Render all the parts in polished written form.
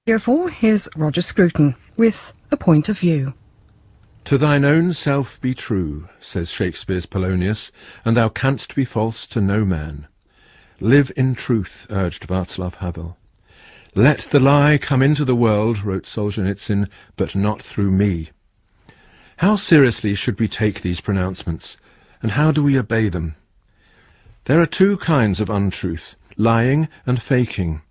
Year 4, here's Roger Scruton with A Point of View. To thine own self be true, says Shakespeare's Polonius, and thou canst be false to no man. Live in truth, urged Václav Havel. Let the lie come into the world, wrote Solzhenitsyn, but not through me. How seriously should we take these pronouncements, and how do we obey them? There are two kinds of untruth, lying and faking.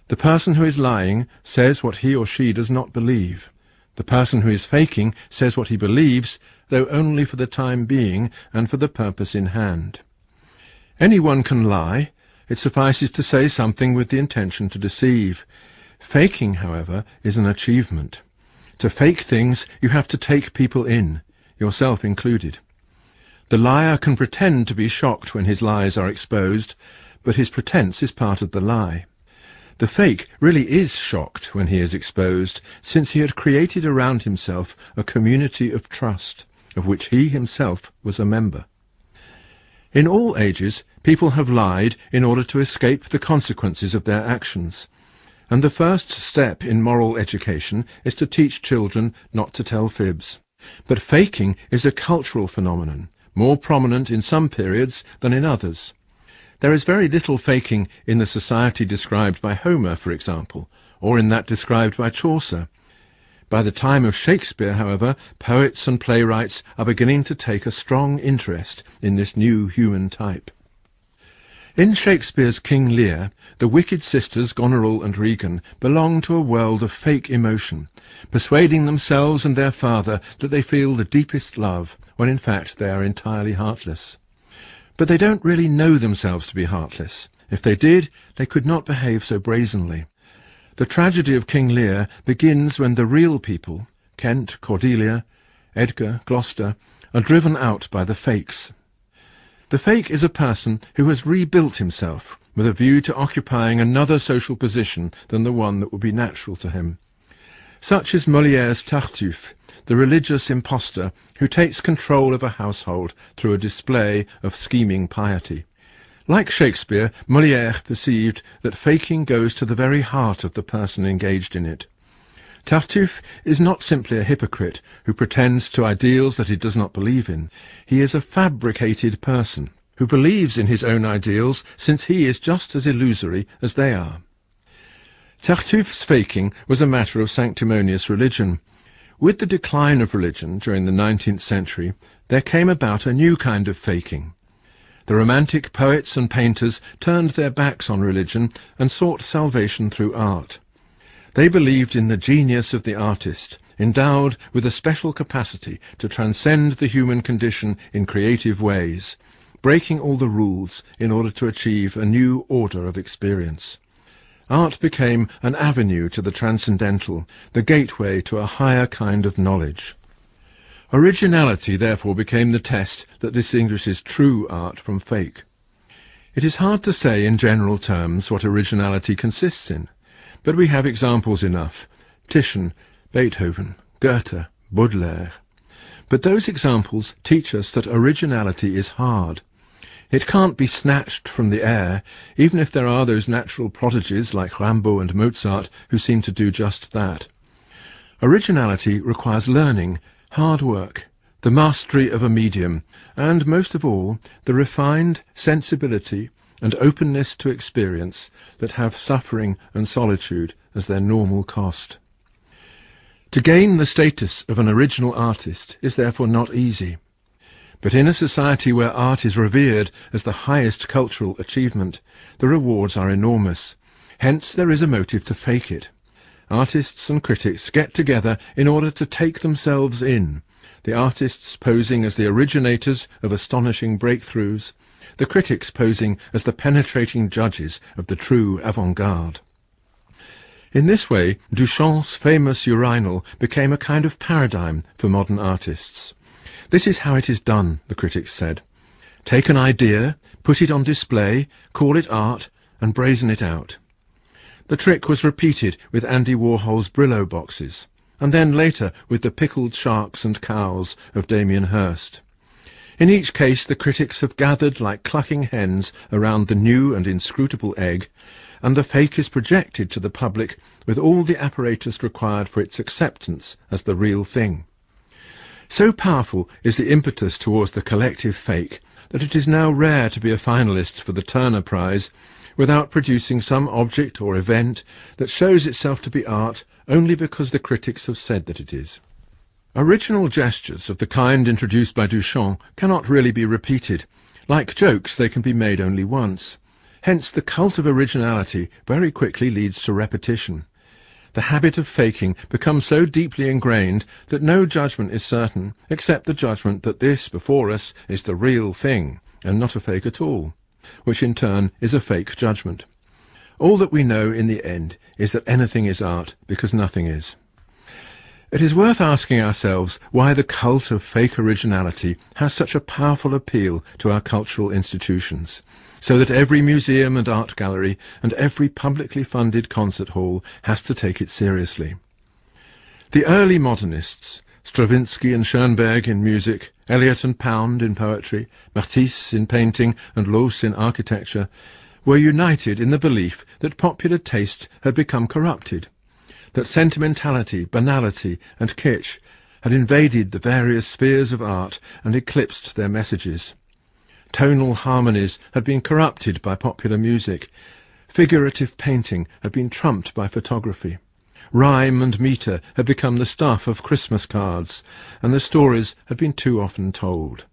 The person who is lying says what he or she does not believe. The person who is faking says what he believes, though only for the time being and for the purpose in hand. Anyone can lie. It suffices to say something with the intention to deceive. Faking, however, is an achievement. To fake things, you have to take people in, yourself included. The liar can pretend to be shocked when his lies are exposed, but his pretense is part of the lie. The fake really is shocked when he is exposed, since he had created around himself a community of trust, of which he himself was a member. In all ages, people have lied in order to escape the consequences of their actions, and the first step in moral education is to teach children not to tell fibs. But faking is a cultural phenomenon, more prominent in some periods than in others. There is very little faking in the society described by Homer, for example, or in that described by Chaucer. By the time of Shakespeare, however, poets and playwrights are beginning to take a strong interest in this new human type. In Shakespeare's King Lear, the wicked sisters Goneril and Regan belong to a world of fake emotion, persuading themselves and their father that they feel the deepest love, when in fact they are entirely heartless. But they don't really know themselves to be heartless. If they did, they could not behave so brazenly. The tragedy of King Lear begins when the real people, Kent, Cordelia, Edgar, Gloucester, are driven out by the fakes. The fake is a person who has rebuilt himself with a view to occupying another social position than the one that would be natural to him. Such is Molière's Tartuffe, the religious impostor who takes control of a household through a display of scheming piety. Like Shakespeare, Molière perceived that faking goes to the very heart of the person engaged in it. Tartuffe is not simply a hypocrite who pretends to ideals that he does not believe in. He is a fabricated person who believes in his own ideals, since he is just as illusory as they are. Tartuffe's faking was a matter of sanctimonious religion. With the decline of religion during the 19th century, there came about a new kind of faking. The romantic poets and painters turned their backs on religion and sought salvation through art. They believed in the genius of the artist, endowed with a special capacity to transcend the human condition in creative ways, breaking all the rules in order to achieve a new order of experience. Art became an avenue to the transcendental, the gateway to a higher kind of knowledge. Originality, therefore, became the test that distinguishes true art from fake. It is hard to say in general terms what originality consists in, but we have examples enough: Titian, Beethoven, Goethe, Baudelaire. But those examples teach us that originality is hard. It can't be snatched from the air, even if there are those natural prodigies like Rimbaud and Mozart who seem to do just that. Originality requires learning, hard work, the mastery of a medium, and, most of all, the refined sensibility and openness to experience that have suffering and solitude as their normal cost. To gain the status of an original artist is therefore not easy. But in a society where art is revered as the highest cultural achievement, the rewards are enormous. Hence there is a motive to fake it. Artists and critics get together in order to take themselves in, the artists posing as the originators of astonishing breakthroughs, the critics posing as the penetrating judges of the true avant-garde. In this way, Duchamp's famous urinal became a kind of paradigm for modern artists. This is how it is done, the critics said. Take an idea, put it on display, call it art, and brazen it out. The trick was repeated with Andy Warhol's Brillo boxes, and then later with the pickled sharks and cows of Damien Hirst. In each case the critics have gathered like clucking hens around the new and inscrutable egg, and the fake is projected to the public with all the apparatus required for its acceptance as the real thing. So powerful is the impetus towards the collective fake that it is now rare to be a finalist for the Turner Prize without producing some object or event that shows itself to be art only because the critics have said that it is. Original gestures of the kind introduced by Duchamp cannot really be repeated. Like jokes, they can be made only once. Hence, the cult of originality very quickly leads to repetition. The habit of faking becomes so deeply ingrained that no judgment is certain except the judgment that this before us is the real thing and not a fake at all, which in turn is a fake judgment. All that we know in the end is that anything is art because nothing is. It is worth asking ourselves why the cult of fake originality has such a powerful appeal to our cultural institutions, so that every museum and art gallery and every publicly funded concert hall has to take it seriously. The early modernists, Stravinsky and Schoenberg in music, Eliot and Pound in poetry, Matisse in painting and Loos in architecture, were united in the belief that popular taste had become corrupted, that sentimentality, banality and kitsch had invaded the various spheres of art and eclipsed their messages. Tonal harmonies had been corrupted by popular music. Figurative painting had been trumped by photography. Rhyme and metre had become the stuff of Christmas cards, and the stories had been too often told.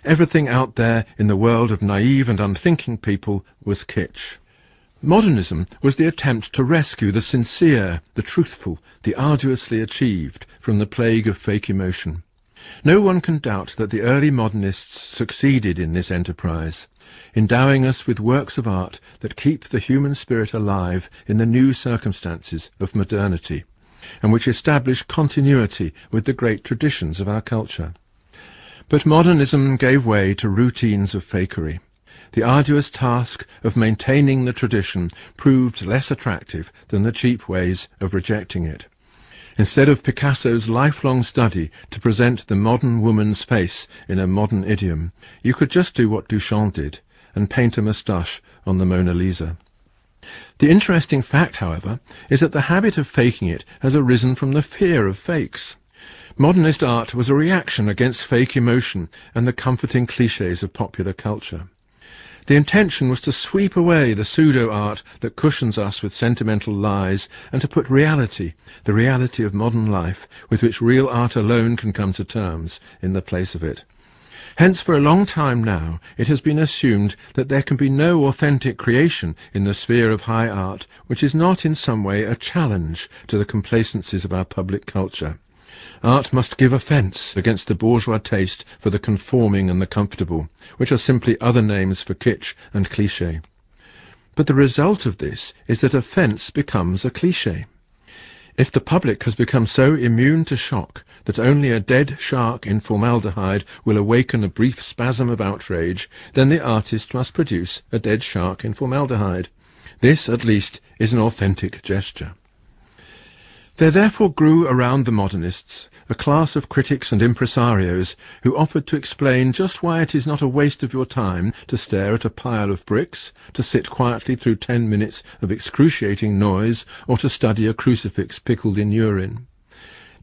Everything out there in the world of naive and unthinking people was kitsch. Modernism was the attempt to rescue the sincere, the truthful, the arduously achieved from the plague of fake emotion. No one can doubt that the early modernists succeeded in this enterprise, endowing us with works of art that keep the human spirit alive in the new circumstances of modernity, and which establish continuity with the great traditions of our culture. But modernism gave way to routines of fakery. The arduous task of maintaining the tradition proved less attractive than the cheap ways of rejecting it. Instead of Picasso's lifelong study to present the modern woman's face in a modern idiom, you could just do what Duchamp did and paint a moustache on the Mona Lisa. The interesting fact, however, is that the habit of faking it has arisen from the fear of fakes. Modernist art was a reaction against fake emotion and the comforting clichés of popular culture. The intention was to sweep away the pseudo-art that cushions us with sentimental lies and to put reality, the reality of modern life, with which real art alone can come to terms, in the place of it. Hence, for a long time now, it has been assumed that there can be no authentic creation in the sphere of high art which is not in some way a challenge to the complacencies of our public culture. Art must give offence against the bourgeois taste for the conforming and the comfortable, which are simply other names for kitsch and cliché. But the result of this is that offence becomes a cliché. If the public has become so immune to shock that only a dead shark in formaldehyde will awaken a brief spasm of outrage, then the artist must produce a dead shark in formaldehyde. This, at least, is an authentic gesture. There therefore grew around the modernists a class of critics and impresarios who offered to explain just why it is not a waste of your time to stare at a pile of bricks, to sit quietly through 10 minutes of excruciating noise, or to study a crucifix pickled in urine.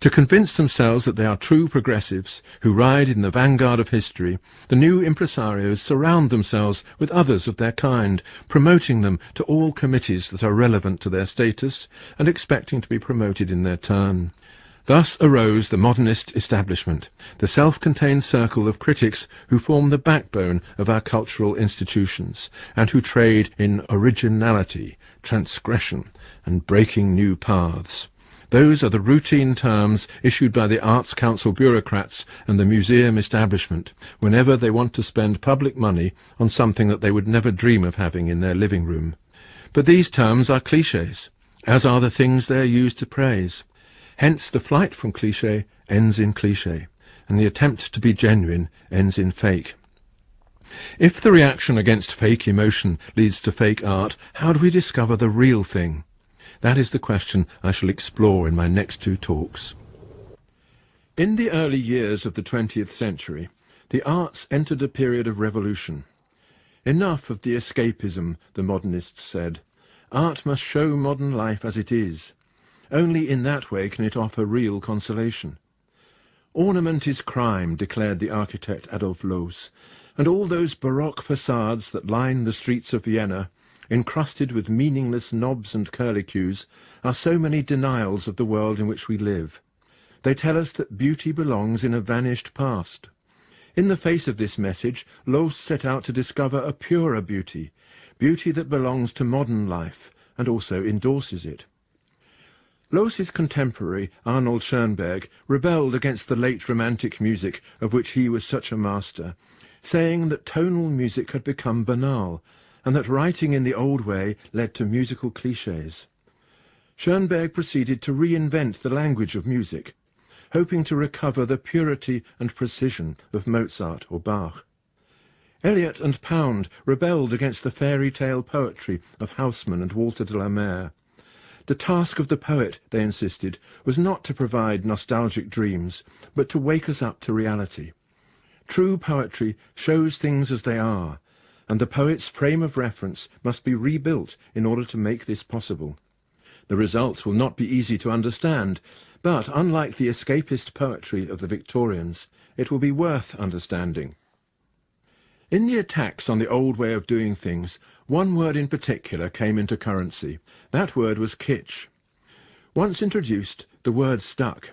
To convince themselves that they are true progressives who ride in the vanguard of history, the new impresarios surround themselves with others of their kind, promoting them to all committees that are relevant to their status and expecting to be promoted in their turn. Thus arose the modernist establishment, the self-contained circle of critics who form the backbone of our cultural institutions, and who trade in originality, transgression, and breaking new paths. Those are the routine terms issued by the Arts Council bureaucrats and the museum establishment whenever they want to spend public money on something that they would never dream of having in their living room. But these terms are clichés, as are the things they are used to praise. Hence the flight from cliché ends in cliché, and the attempt to be genuine ends in fake. If the reaction against fake emotion leads to fake art, how do we discover the real thing? That is the question I shall explore in my next 2 talks. In the early years of the 20th century, the arts entered a period of revolution. Enough of the escapism, the modernists said. Art must show modern life as it is. Only in that way can it offer real consolation. Ornament is crime, declared the architect Adolf Loos, and all those baroque facades that line the streets of Vienna, encrusted with meaningless knobs and curlicues, are so many denials of the world in which we live. They tell us that beauty belongs in a vanished past. In the face of this message, Loos set out to discover a purer beauty, beauty that belongs to modern life, and also endorses it. Loos's contemporary, Arnold Schoenberg, rebelled against the late Romantic music of which he was such a master, saying that tonal music had become banal, and that writing in the old way led to musical clichés. Schoenberg proceeded to reinvent the language of music, hoping to recover the purity and precision of Mozart or Bach. Eliot and Pound rebelled against the fairy tale poetry of Haussmann and Walter de la Mare. The task of the poet, they insisted, was not to provide nostalgic dreams, but to wake us up to reality. True poetry shows things as they are, and the poet's frame of reference must be rebuilt in order to make this possible. The results will not be easy to understand, but unlike the escapist poetry of the Victorians, it will be worth understanding. In the attacks on the old way of doing things, one word in particular came into currency. That word was kitsch. Once introduced, the word stuck.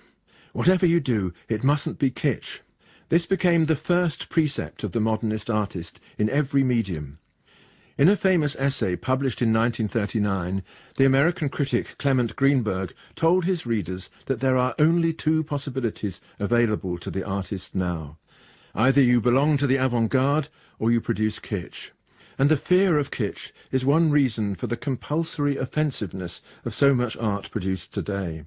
Whatever you do, it mustn't be kitsch. This became the first precept of the modernist artist in every medium. In a famous essay published in 1939, the American critic Clement Greenberg told his readers that there are only two possibilities available to the artist now. Either you belong to the avant-garde or you produce kitsch. And the fear of kitsch is one reason for the compulsory offensiveness of so much art produced today.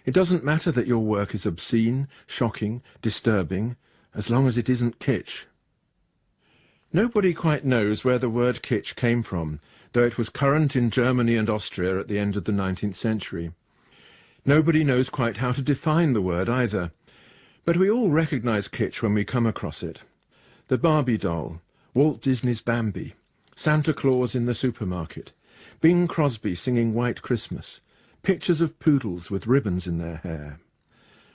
It doesn't matter that your work is obscene, shocking, disturbing, as long as it isn't kitsch. Nobody quite knows where the word kitsch came from, though it was current in Germany and Austria at the end of the 19th century. Nobody knows quite how to define the word either. But we all recognize kitsch when we come across it. The Barbie doll, Walt Disney's Bambi, Santa Claus in the supermarket, Bing Crosby singing White Christmas, pictures of poodles with ribbons in their hair.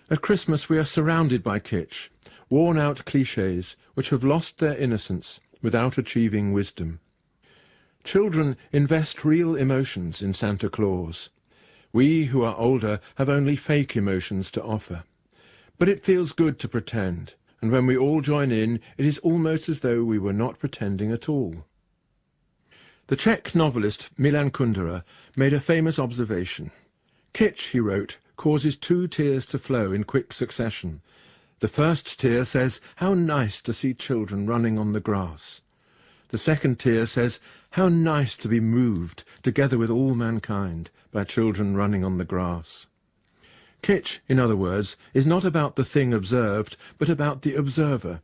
At Christmas we are surrounded by kitsch, worn-out clichés which have lost their innocence without achieving wisdom. Children invest real emotions in Santa Claus. We, who are older, have only fake emotions to offer. But it feels good to pretend, and when we all join in, it is almost as though we were not pretending at all. The Czech novelist Milan Kundera made a famous observation. Kitsch, he wrote, causes two tears to flow in quick succession. The first tear says, "How nice to see children running on the grass." The second tear says, "How nice to be moved, together with all mankind, by children running on the grass." Kitsch, in other words, is not about the thing observed, but about the observer.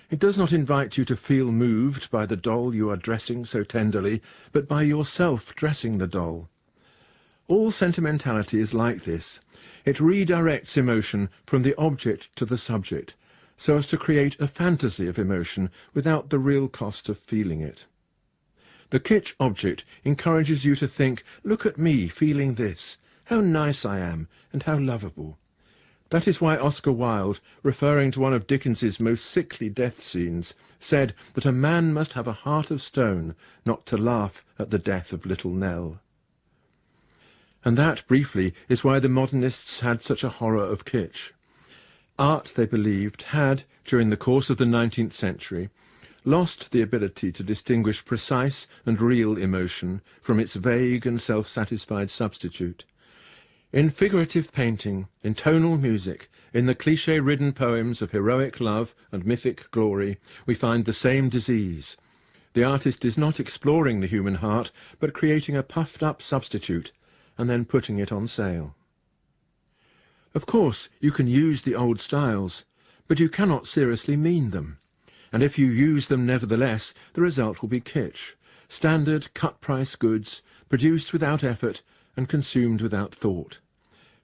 It does not invite you to feel moved by the doll you are dressing so tenderly, but by yourself dressing the doll. All sentimentality is like this. It redirects emotion from the object to the subject, so as to create a fantasy of emotion without the real cost of feeling it. The kitsch object encourages you to think, "Look at me feeling this. How nice I am, and how lovable." That is why Oscar Wilde, referring to one of Dickens's most sickly death scenes, said that a man must have a heart of stone not to laugh at the death of little Nell. And that, briefly, is why the modernists had such a horror of kitsch. Art, they believed, had, during the course of the 19th century, lost the ability to distinguish precise and real emotion from its vague and self-satisfied substitute. In figurative painting, in tonal music, in the cliché-ridden poems of heroic love and mythic glory, we find the same disease. The artist is not exploring the human heart, but creating a puffed-up substitute, and then putting it on sale. Of course, you can use the old styles, but you cannot seriously mean them. And if you use them nevertheless, the result will be kitsch, standard cut-price goods, produced without effort and consumed without thought.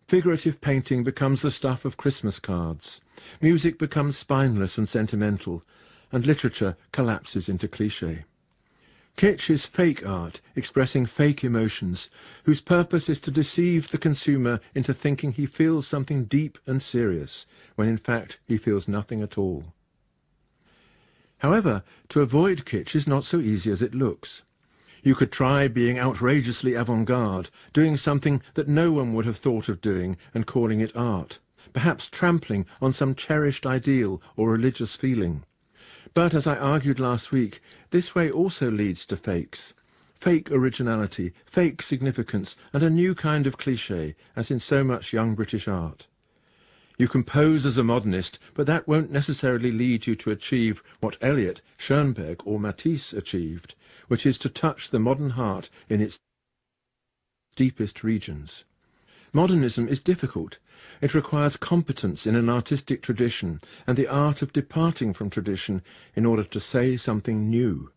Figurative painting becomes the stuff of Christmas cards. Music becomes spineless and sentimental, and literature collapses into cliché. Kitsch is fake art, expressing fake emotions, whose purpose is to deceive the consumer into thinking he feels something deep and serious, when in fact he feels nothing at all. However, to avoid kitsch is not so easy as it looks. You could try being outrageously avant-garde, doing something that no one would have thought of doing and calling it art, perhaps trampling on some cherished ideal or religious feeling. But, as I argued last week, this way also leads to fakes. Fake originality, fake significance, and a new kind of cliché, as in so much young British art. You can pose as a modernist, but that won't necessarily lead you to achieve what Eliot, Schoenberg, or Matisse achieved, which is to touch the modern heart in its deepest regions. Modernism is difficult. It requires competence in an artistic tradition and the art of departing from tradition in order to say something new.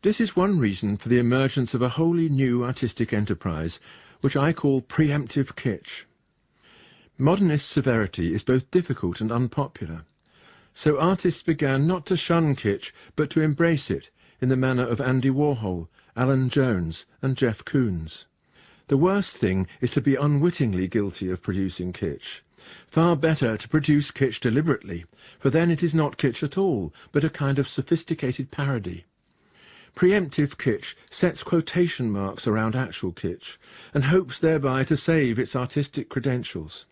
This is one reason for the emergence of a wholly new artistic enterprise, which I call preemptive kitsch. Modernist severity is both difficult and unpopular. So artists began not to shun kitsch, but to embrace it, in the manner of Andy Warhol, Alan Jones, and Jeff Koons. The worst thing is to be unwittingly guilty of producing kitsch. Far better to produce kitsch deliberately, for then it is not kitsch at all, but a kind of sophisticated parody. Preemptive kitsch sets quotation marks around actual kitsch, and hopes thereby to save its artistic credentials.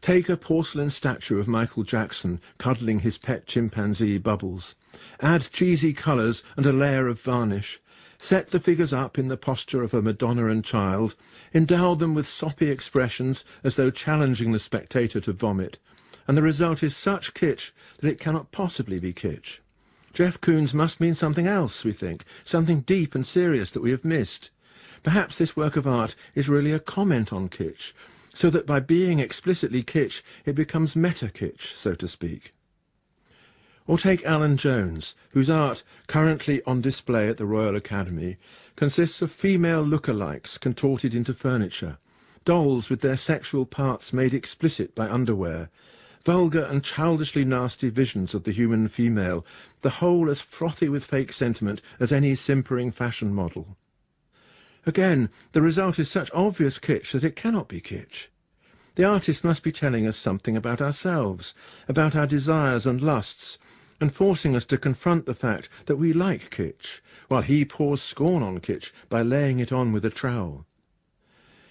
Take a porcelain statue of Michael Jackson cuddling his pet chimpanzee Bubbles. Add cheesy colours and a layer of varnish. Set the figures up in the posture of a Madonna and Child. Endow them with soppy expressions as though challenging the spectator to vomit. And the result is such kitsch that it cannot possibly be kitsch. Jeff Koons must mean something else, we think, something deep and serious that we have missed. Perhaps this work of art is really a comment on kitsch, so that by being explicitly kitsch, it becomes meta-kitsch, so to speak. Or take Alan Jones, whose art, currently on display at the Royal Academy, consists of female look-alikes contorted into furniture, dolls with their sexual parts made explicit by underwear, vulgar and childishly nasty visions of the human female, the whole as frothy with fake sentiment as any simpering fashion model. Again, the result is such obvious kitsch that it cannot be kitsch. The artist must be telling us something about ourselves, about our desires and lusts, and forcing us to confront the fact that we like kitsch, while he pours scorn on kitsch by laying it on with a trowel.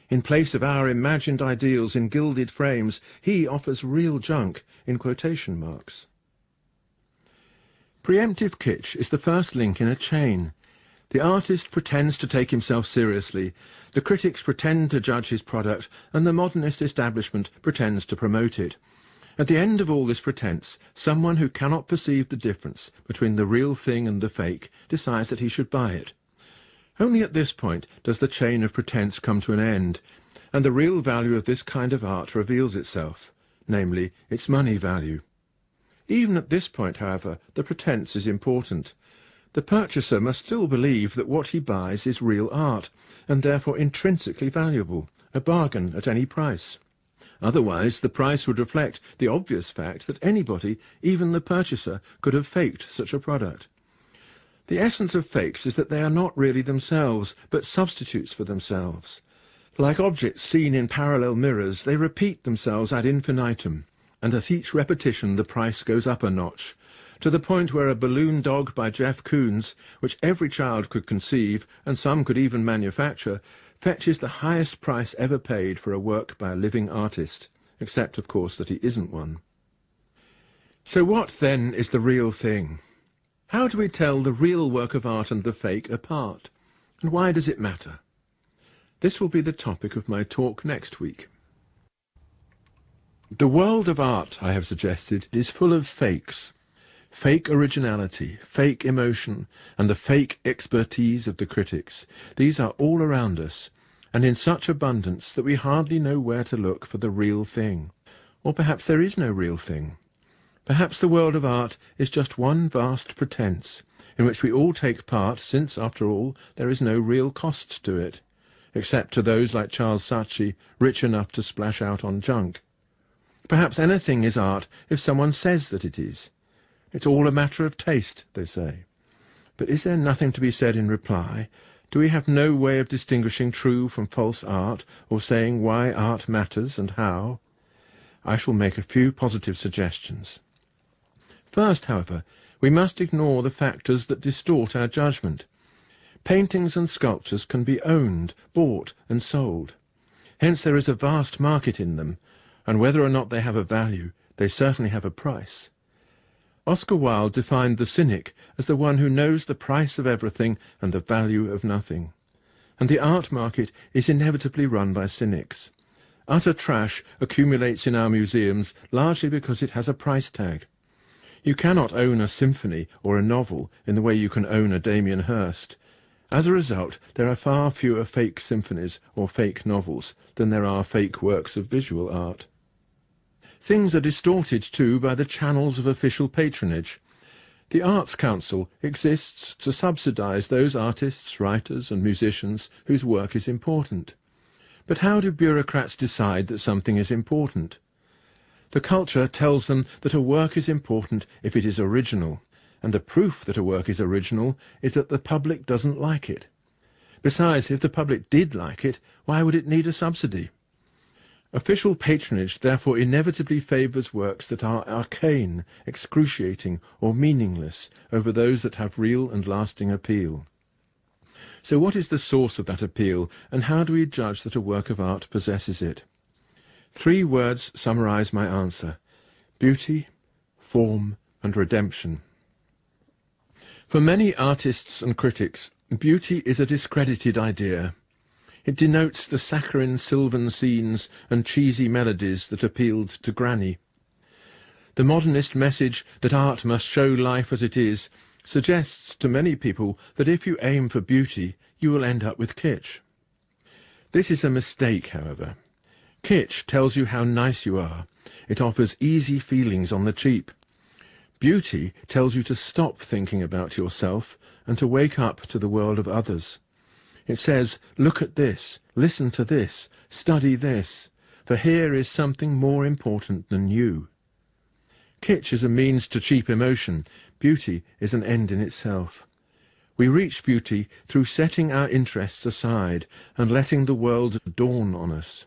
In place of our imagined ideals in gilded frames, he offers real junk in quotation marks. Preemptive kitsch is the first link in a chain. The artist pretends to take himself seriously, the critics pretend to judge his product, and the modernist establishment pretends to promote it. At the end of all this pretense, someone who cannot perceive the difference between the real thing and the fake decides that he should buy it. Only at this point does the chain of pretense come to an end, and the real value of this kind of art reveals itself, namely its money value. Even at this point, however, the pretense is important. The purchaser must still believe that what he buys is real art, and therefore intrinsically valuable, a bargain at any price. Otherwise, the price would reflect the obvious fact that anybody, even the purchaser, could have faked such a product. The essence of fakes is that they are not really themselves, but substitutes for themselves. Like objects seen in parallel mirrors, they repeat themselves ad infinitum, and at each repetition the price goes up a notch, to the point where a balloon dog by Jeff Koons, which every child could conceive, and some could even manufacture, fetches the highest price ever paid for a work by a living artist, except, of course, that he isn't one. So what, then, is the real thing? How do we tell the real work of art and the fake apart? And why does it matter? This will be the topic of my talk next week. The world of art, I have suggested, is full of fakes. Fake originality, fake emotion, and the fake expertise of the critics. These are all around us, and in such abundance that we hardly know where to look for the real thing. Or perhaps there is no real thing. Perhaps the world of art is just one vast pretense, in which we all take part, since, after all, there is no real cost to it, except to those like Charles Saatchi, rich enough to splash out on junk. Perhaps anything is art if someone says that it is. It's all a matter of taste, they say. But is there nothing to be said in reply? Do we have no way of distinguishing true from false art, or saying why art matters and how? I shall make a few positive suggestions. First, however, we must ignore the factors that distort our judgment. Paintings and sculptures can be owned, bought and sold. Hence there is a vast market in them, and whether or not they have a value, they certainly have a price. Oscar Wilde defined the cynic as the one who knows the price of everything and the value of nothing. And the art market is inevitably run by cynics. Utter trash accumulates in our museums largely because it has a price tag. You cannot own a symphony or a novel in the way you can own a Damien Hirst. As a result, there are far fewer fake symphonies or fake novels than there are fake works of visual art. Things are distorted, too, by the channels of official patronage. The Arts Council exists to subsidise those artists, writers and musicians whose work is important. But how do bureaucrats decide that something is important? The culture tells them that a work is important if it is original, and the proof that a work is original is that the public doesn't like it. Besides, if the public did like it, why would it need a subsidy? Official patronage therefore inevitably favours works that are arcane, excruciating, or meaningless over those that have real and lasting appeal. So what is the source of that appeal, and how do we judge that a work of art possesses it? 3 words summarise my answer: beauty, form, and redemption. For many artists and critics, beauty is a discredited idea. It denotes the saccharine sylvan scenes and cheesy melodies that appealed to Granny. The modernist message that art must show life as it is suggests to many people that if you aim for beauty, you will end up with kitsch. This is a mistake, however. Kitsch tells you how nice you are. It offers easy feelings on the cheap. Beauty tells you to stop thinking about yourself and to wake up to the world of others. It says, look at this, listen to this, study this, for here is something more important than you. Kitsch is a means to cheap emotion. Beauty is an end in itself. We reach beauty through setting our interests aside and letting the world dawn on us.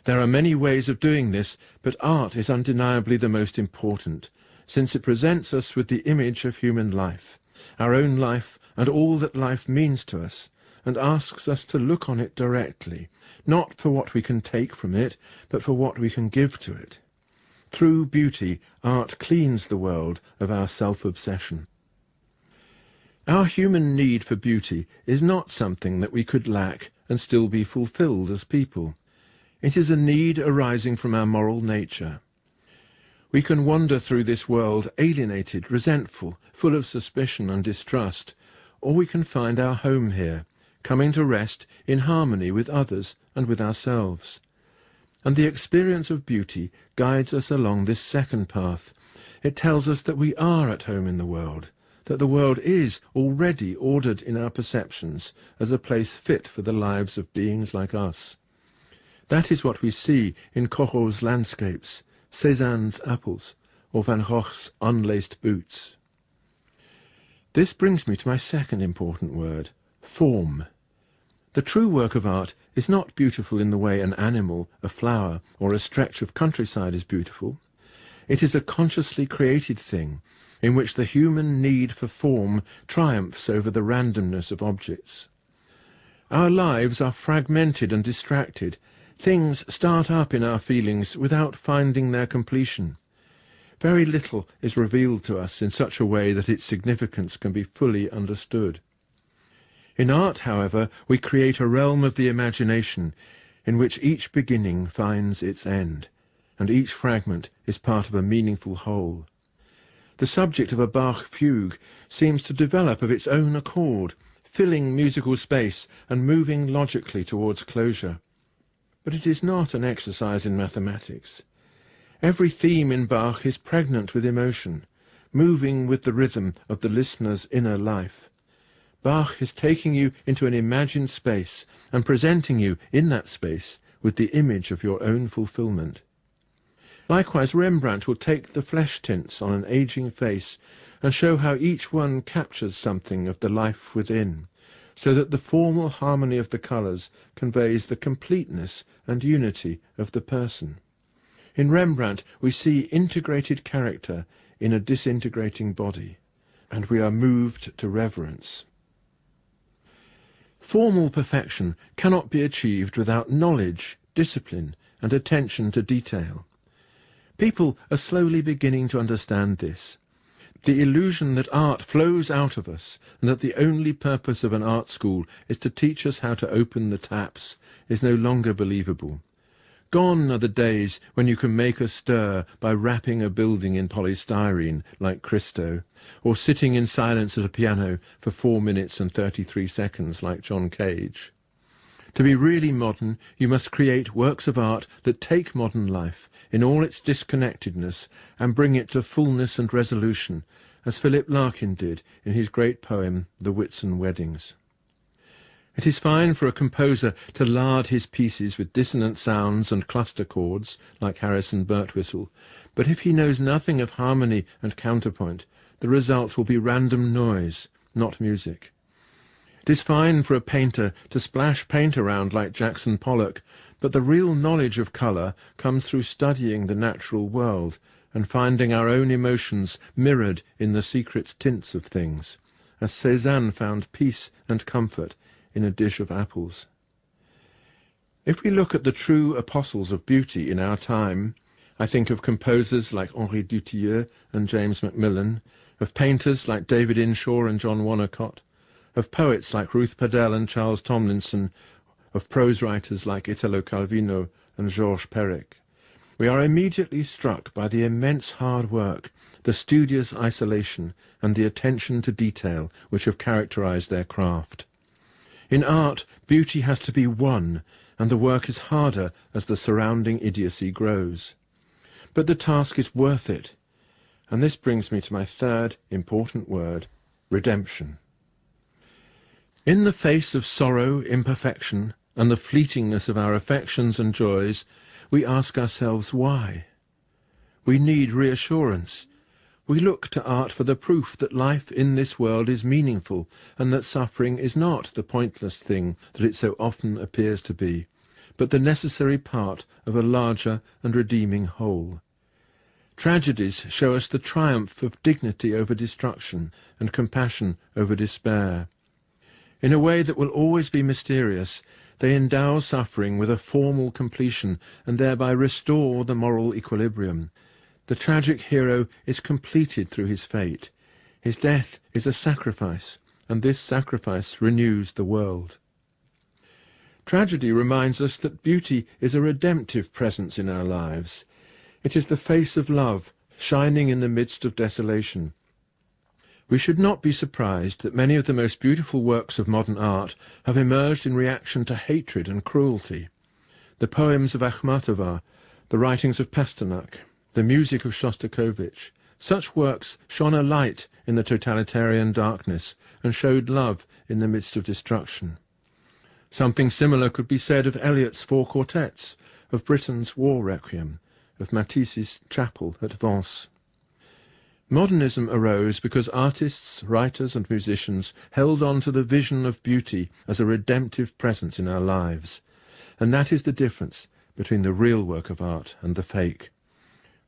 There are many ways of doing this, but art is undeniably the most important, since it presents us with the image of human life, our own life and all that life means to us, and asks us to look on it directly, not for what we can take from it, but for what we can give to it. Through beauty, art cleans the world of our self-obsession. Our human need for beauty is not something that we could lack and still be fulfilled as people. It is a need arising from our moral nature. We can wander through this world alienated, resentful, full of suspicion and distrust, or we can find our home here, coming to rest in harmony with others and with ourselves. And the experience of beauty guides us along this second path. It tells us that we are at home in the world, that the world is already ordered in our perceptions as a place fit for the lives of beings like us. That is what we see in Corot's landscapes, Cézanne's apples, or Van Gogh's unlaced boots. This brings me to my second important word, form. The true work of art is not beautiful in the way an animal, a flower, or a stretch of countryside is beautiful. It is a consciously created thing, in which the human need for form triumphs over the randomness of objects. Our lives are fragmented and distracted. Things start up in our feelings without finding their completion. Very little is revealed to us in such a way that its significance can be fully understood. In art, however, we create a realm of the imagination in which each beginning finds its end, and each fragment is part of a meaningful whole. The subject of a Bach fugue seems to develop of its own accord, filling musical space and moving logically towards closure. But it is not an exercise in mathematics. Every theme in Bach is pregnant with emotion, moving with the rhythm of the listener's inner life. Bach is taking you into an imagined space and presenting you in that space with the image of your own fulfillment. Likewise, Rembrandt will take the flesh tints on an aging face and show how each one captures something of the life within, so that the formal harmony of the colours conveys the completeness and unity of the person. In Rembrandt we see integrated character in a disintegrating body, and we are moved to reverence. Formal perfection cannot be achieved without knowledge, discipline, and attention to detail. People are slowly beginning to understand this. The illusion that art flows out of us, and that the only purpose of an art school is to teach us how to open the taps, is no longer believable. Gone are the days when you can make a stir by wrapping a building in polystyrene, like Christo, or sitting in silence at a piano for 4 minutes and 33 seconds, like John Cage. To be really modern, you must create works of art that take modern life in all its disconnectedness and bring it to fullness and resolution, as Philip Larkin did in his great poem, The Whitsun Weddings. It is fine for a composer to lard his pieces with dissonant sounds and cluster chords, like Harrison Birtwistle, but if he knows nothing of harmony and counterpoint, the result will be random noise, not music. It is fine for a painter to splash paint around like Jackson Pollock, but the real knowledge of colour comes through studying the natural world and finding our own emotions mirrored in the secret tints of things, as Cézanne found peace and comfort in a dish of apples. If we look at the true apostles of beauty in our time, I think of composers like Henri Dutilleux and James Macmillan, of painters like David Inshaw and John Wonnacott, of poets like Ruth Padel and Charles Tomlinson, of prose writers like Italo Calvino and Georges Perec. We are immediately struck by the immense hard work, the studious isolation, and the attention to detail which have characterized their craft. In art, beauty has to be won, and the work is harder as the surrounding idiocy grows. But the task is worth it, and this brings me to my third important word, redemption. In the face of sorrow, imperfection, and the fleetingness of our affections and joys, we ask ourselves why. We need reassurance. We look to art for the proof that life in this world is meaningful, and that suffering is not the pointless thing that it so often appears to be, but the necessary part of a larger and redeeming whole. Tragedies show us the triumph of dignity over destruction, and compassion over despair. In a way that will always be mysterious, they endow suffering with a formal completion, and thereby restore the moral equilibrium. The tragic hero is completed through his fate. His death is a sacrifice, and this sacrifice renews the world. Tragedy reminds us that beauty is a redemptive presence in our lives. It is the face of love, shining in the midst of desolation. We should not be surprised that many of the most beautiful works of modern art have emerged in reaction to hatred and cruelty. The poems of Akhmatova, the writings of Pasternak, the music of Shostakovich, such works shone a light in the totalitarian darkness and showed love in the midst of destruction. Something similar could be said of Eliot's four quartets, of Britten's War Requiem, of Matisse's Chapel at Vence. Modernism arose because artists, writers and musicians held on to the vision of beauty as a redemptive presence in our lives, and that is the difference between the real work of art and the fake.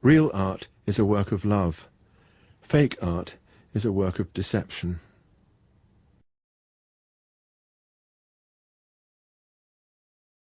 Real art is a work of love. Fake art is a work of deception.